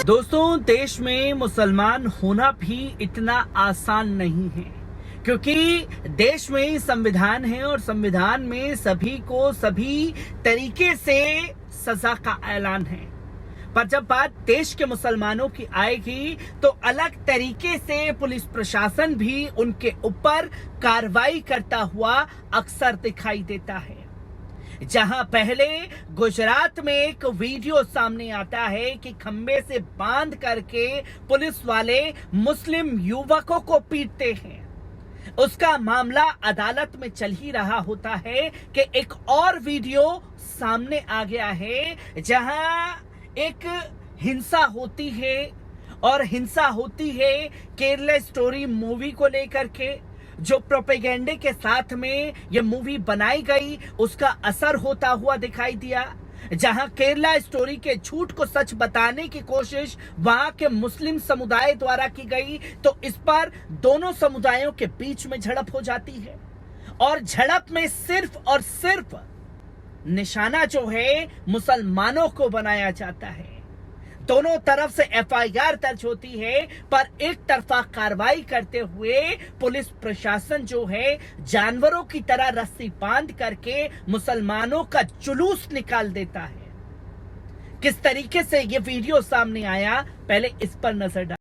दोस्तों, देश में मुसलमान होना भी इतना आसान नहीं है, क्योंकि देश में संविधान है और संविधान में सभी को सभी तरीके से सजा का ऐलान है। पर जब बात देश के मुसलमानों की आएगी तो अलग तरीके से पुलिस प्रशासन भी उनके ऊपर कार्रवाई करता हुआ अक्सर दिखाई देता है। जहां पहले गुजरात में एक वीडियो सामने आता है कि खंबे से बांध करके पुलिस वाले मुस्लिम युवकों को पीटते हैं, उसका मामला अदालत में चल ही रहा होता है कि एक और वीडियो सामने आ गया है जहां एक हिंसा होती है, और हिंसा होती है केरला स्टोरी मूवी को लेकर के। जो प्रोपेगेंडे के साथ में ये मूवी बनाई गई उसका असर होता हुआ दिखाई दिया, जहां केरला स्टोरी के झूठ को सच बताने की कोशिश वहां के मुस्लिम समुदाय द्वारा की गई, तो इस पर दोनों समुदायों के बीच में झड़प हो जाती है। और झड़प में सिर्फ और सिर्फ निशाना जो है मुसलमानों को बनाया जाता है। दोनों तरफ से एफआईआर दर्ज होती है, पर एक तरफा कार्रवाई करते हुए पुलिस प्रशासन जो है जानवरों की तरह रस्सी बांध करके मुसलमानों का जुलूस निकाल देता है। किस तरीके से ये वीडियो सामने आया, पहले इस पर नजर डाल।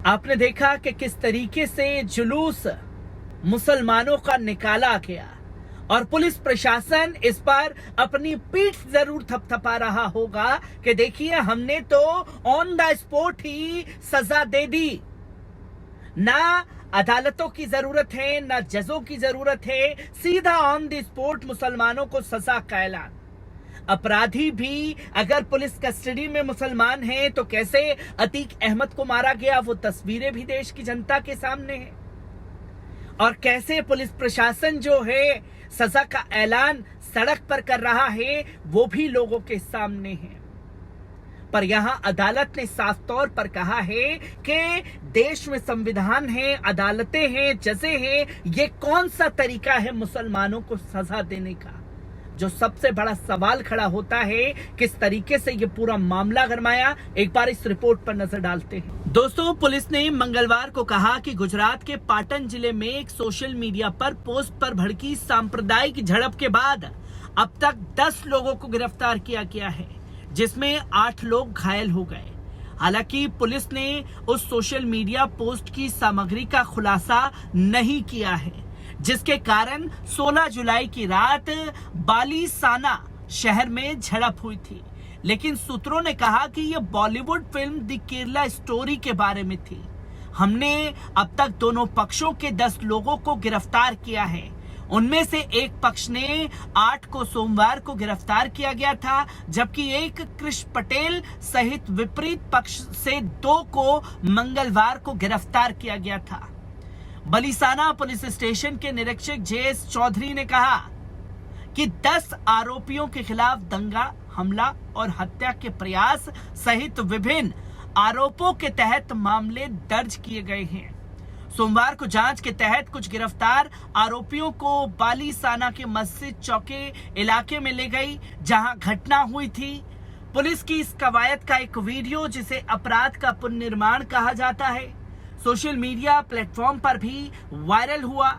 आपने देखा कि किस तरीके से जुलूस मुसलमानों का निकाला गया, और पुलिस प्रशासन इस पर अपनी पीठ जरूर थपथपा रहा होगा कि देखिए हमने तो ऑन द स्पॉट ही सजा दे दी। ना अदालतों की जरूरत है, ना जजों की जरूरत है, सीधा ऑन द स्पॉट मुसलमानों को सजा का ऐलान। अपराधी भी अगर पुलिस कस्टडी में मुसलमान हैं तो कैसे अतीक अहमद को मारा गया, वो तस्वीरें भी देश की जनता के सामने हैं। और कैसे पुलिस प्रशासन जो है सजा का ऐलान सड़क पर कर रहा है, वो भी लोगों के सामने है। पर यहां अदालत ने साफ तौर पर कहा है कि देश में संविधान है, अदालतें हैं, जजें हैं, ये कौन सा तरीका है मुसलमानों को सजा देने का। जो सबसे बड़ा सवाल खड़ा होता है, किस तरीके से ये पूरा मामला गरमाया, एक बार इस रिपोर्ट पर नजर डालते हैं। दोस्तों, पुलिस ने मंगलवार को कहा कि गुजरात के पाटन जिले में एक सोशल मीडिया पर पोस्ट पर भड़की सांप्रदायिक झड़प के बाद अब तक 10 लोगों को गिरफ्तार किया गया है, जिसमें 8 लोग घायल हो गए। हालांकि पुलिस ने उस सोशल मीडिया पोस्ट की सामग्री का खुलासा नहीं किया है, जिसके कारण 16 जुलाई की रात बालीसाना शहर में झड़प हुई थी। लेकिन सूत्रों ने कहा कि यह Bollywood film the Kerala story के बारे में थी। हमने अब तक दोनों पक्षों के 10 लोगों को गिरफ्तार किया है। उनमें से एक पक्ष ने 8 को सोमवार को गिरफ्तार किया गया था, जबकि एक कृष पटेल सहित विपरीत पक्ष से 2 को मंगलवार को गिरफ्तार किया गया था। बलीसाना पुलिस स्टेशन के निरीक्षक जेएस चौधरी ने कहा कि 10 आरोपियों के खिलाफ दंगा, हमला और हत्या के प्रयास सहित विभिन्न आरोपों के तहत मामले दर्ज किए गए हैं। सोमवार को जांच के तहत कुछ गिरफ्तार आरोपियों को बालीसाना के मस्जिद चौके इलाके में ले गई, जहां घटना हुई थी। पुलिस की इस कवायद का एक वीडियो, जिसे अपराध का पुनर्निर्माण कहा जाता है, सोशल मीडिया प्लेटफॉर्म पर भी वायरल हुआ।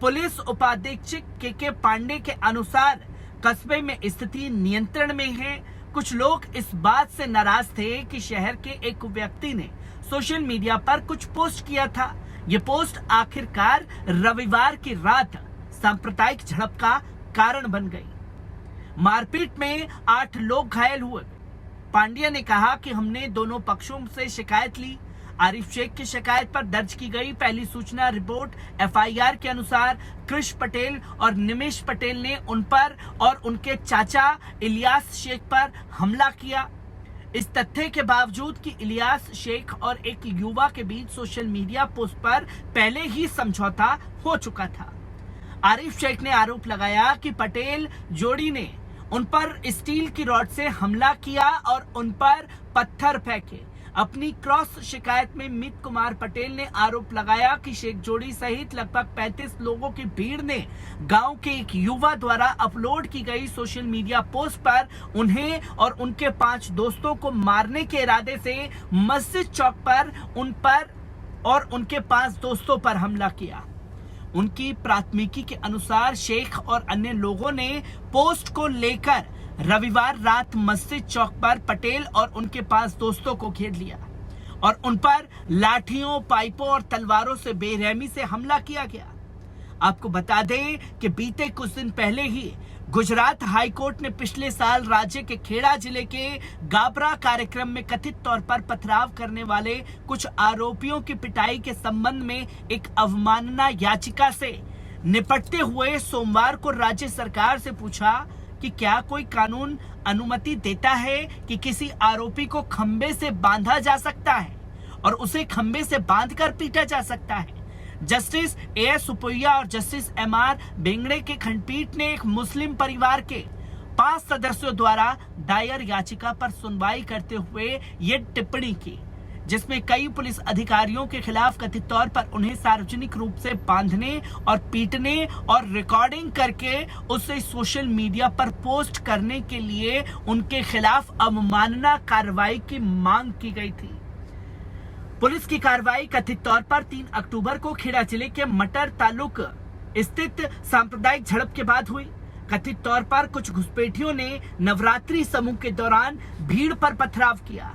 पुलिस उपाधीक्षक के पांडे के अनुसार कस्बे में स्थिति नियंत्रण में है। कुछ लोग इस बात से नाराज थे कि शहर के एक व्यक्ति ने सोशल मीडिया पर कुछ पोस्ट किया था। ये पोस्ट आखिरकार रविवार की रात सांप्रदायिक झड़प का कारण बन गई। मारपीट में 8 लोग घायल हुए। पांड्या ने कहा कि हमने दोनों पक्षों से शिकायत ली। आरिफ शेख की शिकायत पर दर्ज की गई पहली सूचना रिपोर्ट एफआईआर के अनुसार कृष पटेल और निमेश पटेल ने उन पर और उनके चाचा इलियास शेख पर हमला किया। इस तथ्य के बावजूद कि इलियास शेख और एक युवा के बीच सोशल मीडिया पोस्ट पर पहले ही समझौता हो चुका था। आरिफ शेख ने आरोप लगाया कि पटेल जोड़ी ने उन पर स्टील की रॉड से हमला किया और उन पर पत्थर फेंके। अपनी क्रॉस शिकायत में मित कुमार पटेल ने आरोप लगाया कि शेख जोड़ी सहित लगभग 35 लोगों की भीड़ ने गांव के एक युवा द्वारा अपलोड की गई सोशल मीडिया पोस्ट पर उन्हें और उनके 5 दोस्तों को मारने के इरादे से मस्जिद चौक पर उन पर और उनके 5 दोस्तों पर हमला किया। उनकी प्राथमिकी के अनुसार शेख और अन्य लोगों ने पोस्ट को लेकर रविवार रात मस्जिद चौक पर पटेल और उनके 5 दोस्तों को घेर लिया और उन पर लाठियों, पाइपों और तलवारों से बेरहमी से हमला किया गया। आपको बता दें कि बीते कुछ दिन पहले ही गुजरात हाईकोर्ट ने पिछले साल राज्य के खेड़ा जिले के गाबरा कार्यक्रम में कथित तौर पर पथराव करने वाले कुछ आरोपियों की पिटाई के संबंध में एक अवमानना याचिका से निपटते हुए सोमवार को राज्य सरकार से पूछा कि क्या कोई कानून अनुमति देता है कि किसी आरोपी को खंबे से बांधा जा सकता है और उसे खंबे से बांधकर पीटा जा सकता है। जस्टिस ए सुपैया और जस्टिस एमआर बेंगड़े के खंडपीठ ने एक मुस्लिम परिवार के 5 सदस्यों द्वारा दायर याचिका पर सुनवाई करते हुए ये टिप्पणी की, जिसमें कई पुलिस अधिकारियों के खिलाफ कथित तौर पर उन्हें सार्वजनिक रूप से बांधने और पीटने और रिकॉर्डिंग करके उसे सोशल मीडिया पर पोस्ट करने के लिए उनके खिलाफ अवमानना कार्रवाई की मांग की गई थी। पुलिस की कार्रवाई कथित तौर पर 3 अक्टूबर को खेड़ा जिले के मटर तालुक स्थित सांप्रदायिक झड़प के बाद हुई। कथित तौर पर कुछ घुसपैठियों ने नवरात्रि समूह के दौरान भीड़ पर पथराव किया।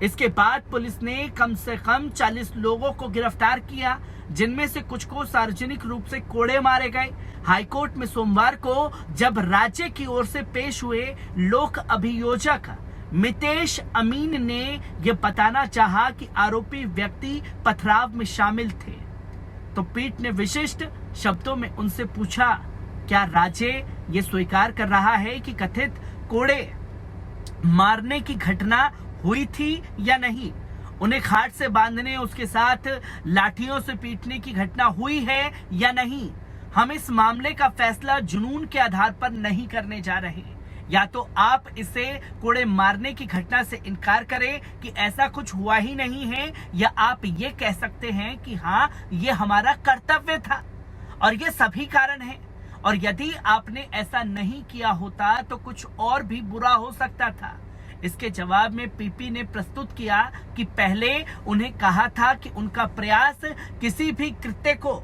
इसके बाद पुलिस ने कम से कम 40 लोगों को गिरफ्तार किया, जिनमें से कुछ को सार्वजनिक रूप से कोड़े मारे गए। हाईकोर्ट में सोमवार को जब राज्य की ओर से पेश हुए लोक अभियोजक मितेश अमीन ने यह बताना चाहा कि आरोपी व्यक्ति पथराव में शामिल थे, तो पीठ ने विशिष्ट शब्दों में उनसे पूछा, क्या राज्य ये स्वीकार कर रहा है कि कथित कोड़े मारने की घटना हुई थी या नहीं? उन्हें खाट से बांधने, उसके साथ लाठियों से पीटने की घटना हुई है या नहीं? हम इस मामले का फैसला जुनून के आधार पर नहीं करने जा रहे। या तो आप इसे कोड़े मारने की घटना से इनकार करें कि ऐसा कुछ हुआ ही नहीं है, या आप ये कह सकते हैं कि हाँ, ये हमारा कर्तव्य था और ये सभी कारण हैं, और यदि आपने ऐसा नहीं किया होता तो कुछ और भी बुरा हो सकता था। इसके जवाब में पीपी ने प्रस्तुत किया कि पहले उन्हें कहा था कि उनका प्रयास किसी भी कृत्य को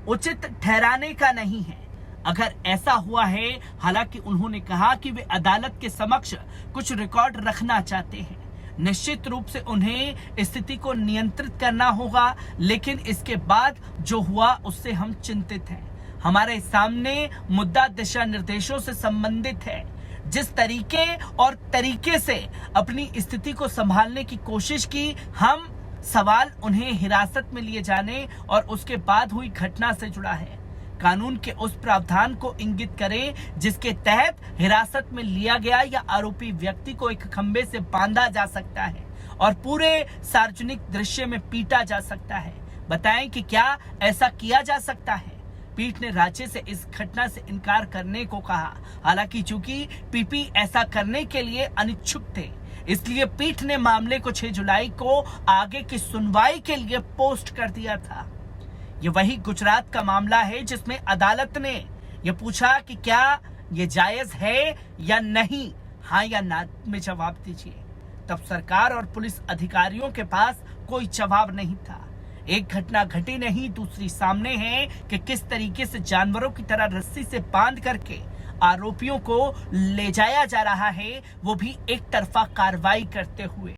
उचित ठहराने का नहीं है। अगर ऐसा हुआ है, हालांकि उन्होंने कहा कि वे अदालत के समक्ष कुछ रिकॉर्ड रखना चाहते हैं, निश्चित रूप से उन्हें स्थिति को नियंत्रित करना होगा, लेकिन इसके बाद जो हुआ उससे हम चिंतित हैं। हमारे सामने मुद्दा दिशा निर्देशों से संबंधित है। जिस तरीके से अपनी स्थिति को संभालने की कोशिश की, हम सवाल उन्हें हिरासत में लिए जाने और उसके बाद हुई घटना से जुड़ा है। कानून के उस प्रावधान को इंगित करें जिसके तहत हिरासत में लिया गया या आरोपी व्यक्ति को एक खंबे से बांधा जा सकता है और पूरे सार्वजनिक दृश्य में पीटा जा सकता है। बताएं कि क्या ऐसा किया जा सकता है? पीठ ने राज्य से इस घटना से इनकार करने को कहा। हालांकि चूंकि पीपी ऐसा करने के लिए अनिच्छुक थे, इसलिए पीठ ने मामले को 6 जुलाई को आगे की सुनवाई के लिए पोस्ट कर दिया था। ये वही गुजरात का मामला है जिसमें अदालत ने यह पूछा कि क्या ये जायज है या नहीं, हाँ या ना में जवाब दीजिए। तब सरकार और पुलिस अधिकारियों के पास कोई जवाब नहीं था। एक घटना घटी नहीं, दूसरी सामने है कि किस तरीके से जानवरों की तरह रस्सी से बांध करके आरोपियों को ले जाया जा रहा है, वो भी एक तरफा कार्रवाई करते हुए।